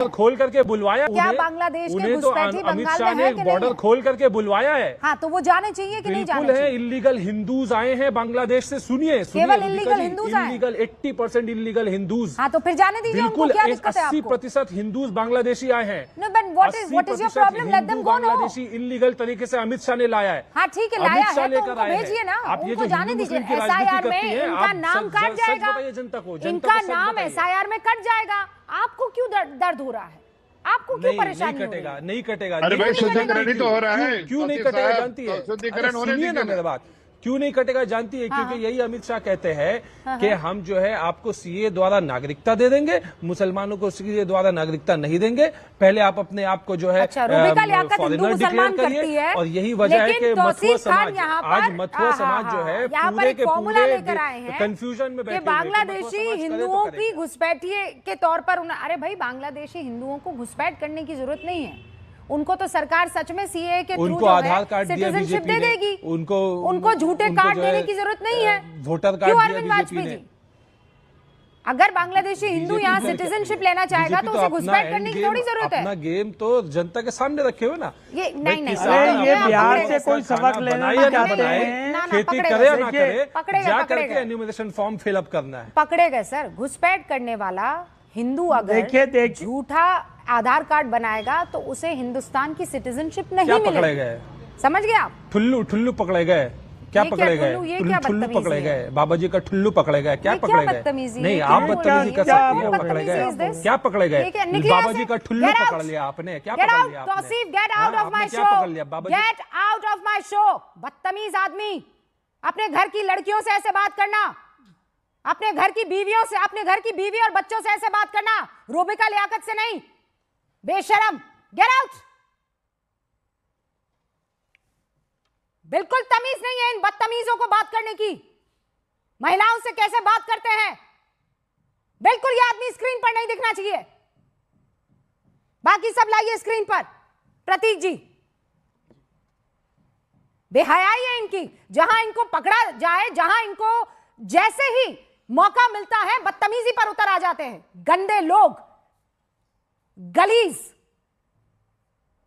खोल करके बुलवाया क्या बांग्लादेश के अमित घुसपैठी बंगाल शाह में ने है कि बॉर्डर नहीं? खोल करके बुलवाया है। हाँ, तो वो जाने चाहिए कि नहीं जाने बिल्कुल है। चाहिए? इलीगल हिंदूज आए हैं बांग्लादेश से। सुनिए केवल illegal हिंदूज आए? Illegal 80% illegal Hindus. हाँ, तो फिर जाने दीजिए उनको, बिल्कुल क्या दिक्कत है आपको? 80% हिंदूज बांग्लादेशी आए हैं। No, but what is your problem? Let them go, no? Bangladeshi illegal तरीके से अमित शाह ने लाया है। हाँ ठीक है, लाया अमित शाह है तो लेकर उनको आए हैं। भेजिए ना, आप ये उनको जो जाने हिंदू दीजिए। मुस्लिम की राजनीति एसआईआर करती में है, इनका आप नाम सच कट जाएगा। बताइए जनता को, जनता इनका को सच नाम बताइए। एसआईआर में कट जाएगा। आपको क्यों दर्द हो रहा है? आपको क्यों परेशानी नहीं हो रही कटेगा, है? नहीं कटेगा। अरे भाई, शुद्धिकरण ही तो हो रहा है। क्यों नहीं कटेगा जानती है? शुद्धिकरण होने सुनिए ना मेरी बात, क्यों नहीं कटेगा जानती है? क्योंकि यही अमित शाह कहते हैं कि हम जो है आपको सीए द्वारा नागरिकता दे देंगे, मुसलमानों को सीए द्वारा नागरिकता नहीं देंगे। पहले आप अपने आप को जो है रूबिका लियाकत हिंदू मुसलमान करती है, और यही वजह है कि मथुआ समाज, आज मथुआ समाज जो है यहाँ पर एक फॉर्मूला लेकर आए हैं कंफ्यूजन में बैठे हुए हैं कि बांग्लादेशी मथुआ समाज करे तो हिंदुओं करे की क्या? घुसपैठिए के तौर पर अरे भाई, बांग्लादेशी हिंदुओं को घुसपैठ करने की जरूरत नहीं है। उनको तो सरकार सच में सीए के थ्रू उनको आधार कार्ड दिया सिटीजनशिप बीजेपी दे ने, देगी। उनको झूठे कार्ड देने की जरूरत नहीं है। वोटर क्यों कार्ड अरविंद दिया वाजपेयी बीजेपी ने। जी? अगर बांग्लादेशी हिंदू यहाँ सिटीजनशिप लेना चाहेगा तो उसे घुसपैठ करने की थोड़ी जरूरत है। अपना गेम तो जनता के सामने रखे हुए ना। ये नहीं नहीं, किसान ये अपना बिहार खाना से कोई सबक लेना बनाए नहीं या ना चाहते बनाए, हैं। खेती करे या ना करे, पकड़ेगा, जा पकड़ेगा। करके एन्यूमरेशन फॉर्म फिलअप करना है। पकड़े गए सर। घुसपैठ करने वाला हिंदू अगर देखिए झूठा आधार कार्ड बनाएगा तो उसे हिंदुस्तान की सिटीजनशिप नहीं क्या मिलेगी। पकड़े गए? समझ गए आप? ठुल्लू पकड़े गए। क्या ये पकड़े क्या गए? ठुल्लू? ये क्या ठुल्लू बदतमीजी पकड़े है? गए। बाबा जी का ठुल्लू पकड़े गए। क्या ये पकड़े गए? बदतमीजी नहीं, है? आप क्या बदतमीजी कर क्या सकती हैं। पकड़े बदतमीजी is गए। this? क्या पकड़े गए? ये क्या? निकलिए बाबा यहाँ जी से। का ठुल्लू Get out! पकड़ लिया आपने। क्या Get पकड़ out, लिया आपने? तौसीफ, get out of आपने my क्या show. पकड़ लिया? बाबा जी Get out of my show. बदतमीज आदमी। अपने घर की लड़कियों से ऐसे बात करना, अपने घर की बीवियों से, अपने घर की बीवी और बच्चों से ऐसे बात करना, रूबिका लियाकत से नहीं। बेशरम, गेट आउट। बिल्कुल तमीज नहीं है इन बदतमीजों को बात करने की। महिलाओं से कैसे बात करते हैं, बिल्कुल ये आदमी स्क्रीन पर नहीं दिखना चाहिए। बाकी सब लाइए स्क्रीन पर। प्रतीक जी, बेहयाई है इनकी। जहां इनको पकड़ा जाए, जहां इनको जैसे ही मौका मिलता है बदतमीजी पर उतर आ जाते हैं। गंदे लोग, गलीज,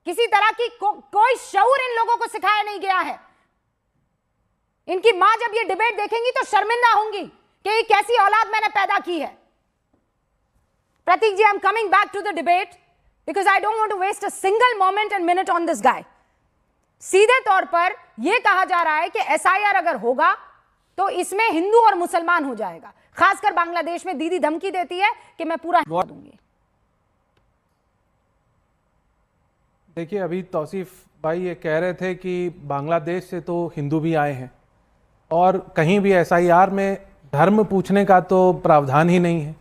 किसी तरह की कोई शऊर इन लोगों को सिखाया नहीं गया है। इनकी मां जब ये डिबेट देखेंगी तो शर्मिंदा होंगी कि ये कैसी औलाद मैंने पैदा की है। Prateek ji, I am coming back to the debate because I don't want to waste a single moment and minute on this guy. सीधे तौर पर यह कहा जा रहा है कि एसआईआर अगर होगा तो इसमें हिंदू और मुसलमान हो जाएगा। खासकर बांग्लादेश में दीदी धमकी देती है कि मैं पूरा दूंगी। देखिए, अभी तौसीफ भाई ये कह रहे थे कि बांग्लादेश से तो हिंदू भी आए हैं और कहीं भी एसआईआर में धर्म पूछने का तो प्रावधान ही नहीं है।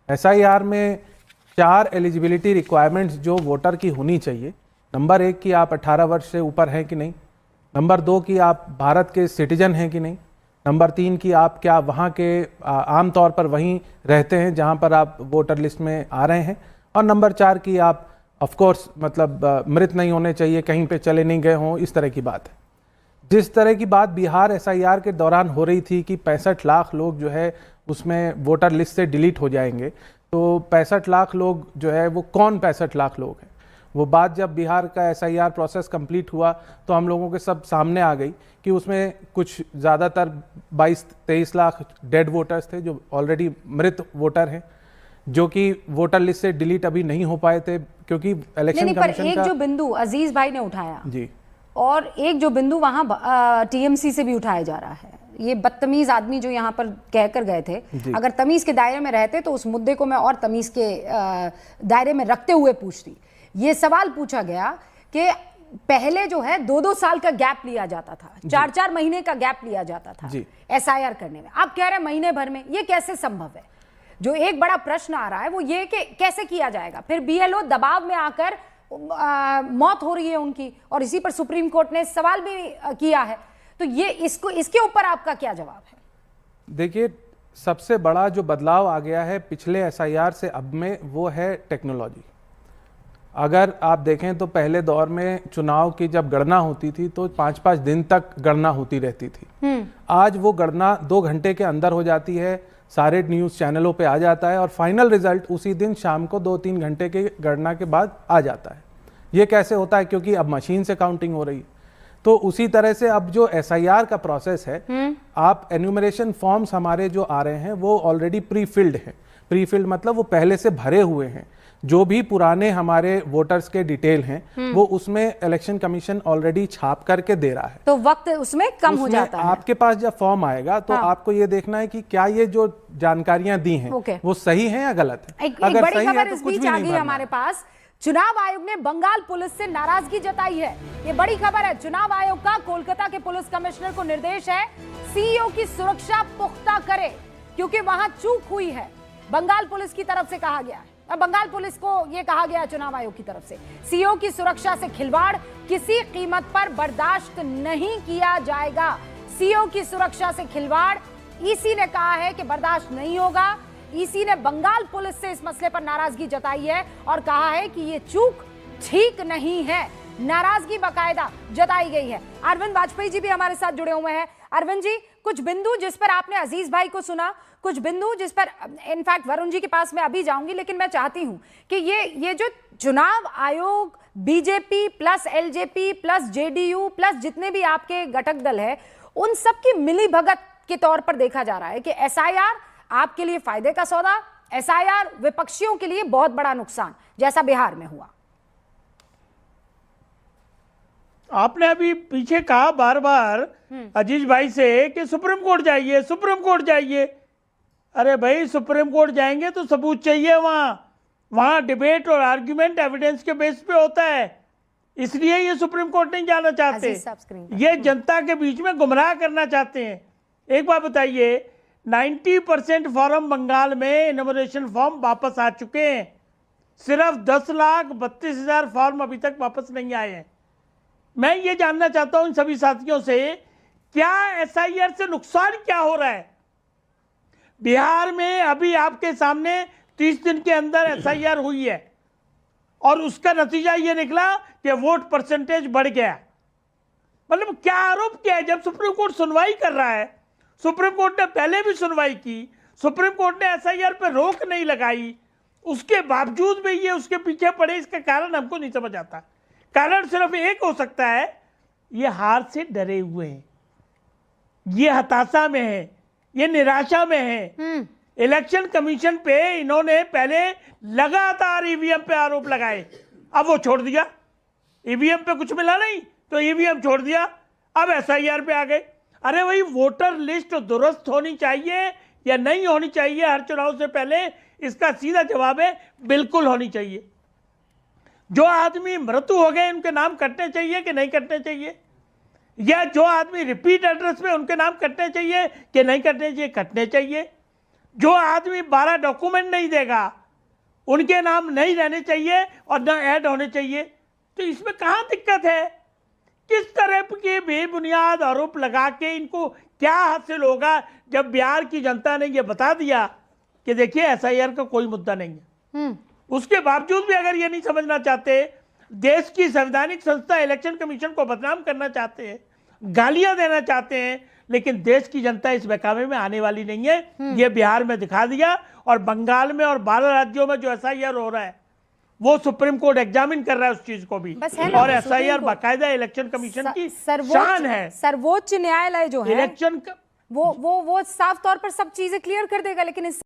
एसआईआर में 4 एलिजिबिलिटी रिक्वायरमेंट्स जो वोटर की होनी चाहिए। नंबर 1 कि आप 18 वर्ष से ऊपर हैं कि नहीं। नंबर 2 कि आप भारत के सिटीजन हैं कि नहीं। नंबर 3 कि आप क्या वहाँ के आम तौर पर वहीं रहते हैं जहाँ पर आप वोटर लिस्ट में आ रहे हैं। और नंबर 4 कि आप ऑफ कोर्स मतलब मृत नहीं होने चाहिए, कहीं पे चले नहीं गए हों, इस तरह की बात है। जिस तरह की बात बिहार एसआईआर के दौरान हो रही थी कि 65 लाख लोग जो है उसमें वोटर लिस्ट से डिलीट हो जाएंगे, तो 65 लाख लोग जो है वो कौन 65 लाख लोग हैं, वो बात जब बिहार का एसआईआर प्रोसेस कंप्लीट हुआ तो हम लोगों के सब सामने आ गई कि उसमें कुछ ज़्यादातर 22-23 लाख डेड वोटर्स थे जो ऑलरेडी मृत वोटर हैं, जो कि वोटर लिस्ट से डिलीट अभी नहीं हो पाए थे क्योंकि इलेक्शन कमीशन एक जो बिंदु अजीज भाई ने उठाया जी, और एक जो बिंदु वहां टीएमसी से भी उठाया जा रहा है, ये बदतमीज आदमी जो यहाँ पर कहकर गए थे, अगर तमीज के दायरे में रहते तो उस मुद्दे को मैं और तमीज के दायरे में रखते हुए पूछती। ये सवाल पूछा गया कि पहले जो है 2-2 साल का गैप लिया जाता था, 4-4 महीने का गैप लिया जाता था एसआईआर करने में। आप कह रहे हैं महीने भर में, ये कैसे संभव है? जो एक बड़ा प्रश्न आ रहा है वो ये कि कैसे किया जाएगा। फिर बीएलओ दबाव में आकर मौत हो रही है उनकी, और इसी पर सुप्रीम कोर्ट ने सवाल भी किया है। तो ये इसके ऊपर आपका क्या जवाब है? देखिए, सबसे बड़ा जो बदलाव आ गया है पिछले एसआईआर से अब में, वो है टेक्नोलॉजी। अगर आप देखें तो पहले दौर में चुनाव की जब गणना होती थी तो 5-5 दिन तक गणना होती रहती थी। आज वो गणना 2 घंटे के अंदर हो जाती है। सारे न्यूज़ चैनलों पे आ जाता है और फाइनल रिजल्ट उसी दिन शाम को 2-3 घंटे के गणना के बाद आ जाता है। ये कैसे होता है? क्योंकि अब मशीन से काउंटिंग हो रही है। तो उसी तरह से अब जो SIR का प्रोसेस है, आप एन्यूमरेशन फॉर्म्स हमारे जो आ रहे हैं वो ऑलरेडी प्री फिल्ड हैं। प्री फिल्ड मतलब वो पहले से भरे हुए हैं। जो भी पुराने हमारे वोटर्स के डिटेल हैं वो उसमें इलेक्शन कमीशन ऑलरेडी छाप करके दे रहा है। तो वक्त उसमें कम हो जाता है। आपके पास जब फॉर्म आएगा तो आपको ये देखना है कि क्या ये जो जानकारियां दी हैं वो सही हैं या गलत है। एक बड़ी खबर इस बीच आ गई हमारे पास। चुनाव आयोग ने बंगाल पुलिस से नाराजगी जताई है। ये बड़ी खबर है। चुनाव आयोग का कोलकाता के पुलिस कमिश्नर को निर्देश है, सीईओ की सुरक्षा पुख्ता करे, क्योंकि वहां चूक हुई है। बंगाल पुलिस की तरफ से कहा गया है, बंगाल पुलिस को यह कहा गया चुनाव आयोग की तरफ से, सीईओ की सुरक्षा से खिलवाड़ किसी कीमत पर बर्दाश्त नहीं किया जाएगा। सीईओ की सुरक्षा से खिलवाड़ ईसी ने कहा है कि बर्दाश्त नहीं होगा। ईसी ने बंगाल पुलिस से इस मसले पर नाराजगी जताई है और कहा है कि यह चूक ठीक नहीं है। नाराजगी बाकायदा जताई गई है। अरविंद वाजपेयी जी भी हमारे साथ जुड़े हुए हैं। अरविंद जी, कुछ बिंदु जिस पर आपने अजीज भाई को सुना, कुछ बिंदु जिस पर इनफैक्ट वरुण जी के पास मैं अभी जाऊंगी, लेकिन मैं चाहती हूं कि ये जो चुनाव आयोग BJP plus LJP plus JDU plus जितने भी आपके घटक दल है, उन सब की मिली भगत के तौर पर देखा जा रहा है कि एसआईआर आपके लिए फायदे का सौदा, एसआईआर विपक्षियों के लिए बहुत बड़ा नुकसान, जैसा बिहार में हुआ। आपने अभी पीछे कहा बार बार अजीज भाई से कि सुप्रीम कोर्ट जाइए, सुप्रीम कोर्ट जाइए। अरे भाई, सुप्रीम कोर्ट जाएंगे तो सबूत चाहिए। वहां डिबेट और आर्ग्यूमेंट एविडेंस के बेस पे होता है, इसलिए ये सुप्रीम कोर्ट नहीं जाना चाहते। ये जनता के बीच में गुमराह करना चाहते हैं। एक बात बताइए, 90% फॉर्म बंगाल में इनोमिनेशन फॉर्म वापस आ चुके हैं। सिर्फ 10,32,000 फॉर्म अभी तक वापस नहीं आए हैं। मैं ये जानना चाहता हूं इन सभी साथियों से, क्या एसआईआर से नुकसान क्या हो रहा है? बिहार में अभी आपके सामने 30 दिन के अंदर एसआईआर हुई है और उसका नतीजा ये निकला कि वोट परसेंटेज बढ़ गया। मतलब क्या आरोप किया है? जब सुप्रीम कोर्ट सुनवाई कर रहा है, सुप्रीम कोर्ट ने पहले भी सुनवाई की, सुप्रीम कोर्ट ने एसआईआर पर रोक नहीं लगाई, उसके बावजूद भी ये उसके पीछे पड़े। इसका कारण हमको नहीं समझ आता। कारण सिर्फ एक हो सकता है, ये हार से डरे हुए हैं, ये हताशा में है, ये निराशा में है। इलेक्शन कमीशन पे इन्होंने पहले लगातार ईवीएम पे आरोप लगाए, अब वो छोड़ दिया। ईवीएम पे कुछ मिला नहीं तो ईवीएम छोड़ दिया, अब एसआईआर पे आ गए। अरे भाई, वोटर लिस्ट दुरुस्त होनी चाहिए या नहीं होनी चाहिए हर चुनाव से पहले? इसका सीधा जवाब है बिल्कुल होनी चाहिए। जो आदमी मृत्यु हो गए उनके नाम कटने चाहिए कि नहीं कटने चाहिए? या जो आदमी रिपीट एड्रेस पे उनके नाम कटने चाहिए कि नहीं कटने चाहिए? कटने चाहिए। जो आदमी 12 डॉक्यूमेंट नहीं देगा उनके नाम नहीं रहने चाहिए और ना ऐड होने चाहिए। तो इसमें कहाँ दिक्कत है? किस तरह के बेबुनियाद आरोप लगा के इनको क्या हासिल होगा जब बिहार की जनता ने यह बता दिया कि देखिए एसआईआर का कोई मुद्दा नहीं है। उसके बावजूद भी अगर ये नहीं समझना चाहते, देश की संवैधानिक संस्था इलेक्शन कमीशन को बदनाम करना चाहते हैं, गालियां देना चाहते हैं, लेकिन देश की जनता इस बहकावे में आने वाली नहीं है। ये बिहार में दिखा दिया और बंगाल में और 12 राज्यों में जो एसआईआर हो रहा है वो सुप्रीम कोर्ट एग्जामिन कर रहा है उस चीज को भी। और एसआईआर बाकायदा इलेक्शन कमीशन की शान है। सर्वोच्च न्यायालय जो है इलेक्शन वो साफ तौर पर सब चीजें क्लियर कर देगा, लेकिन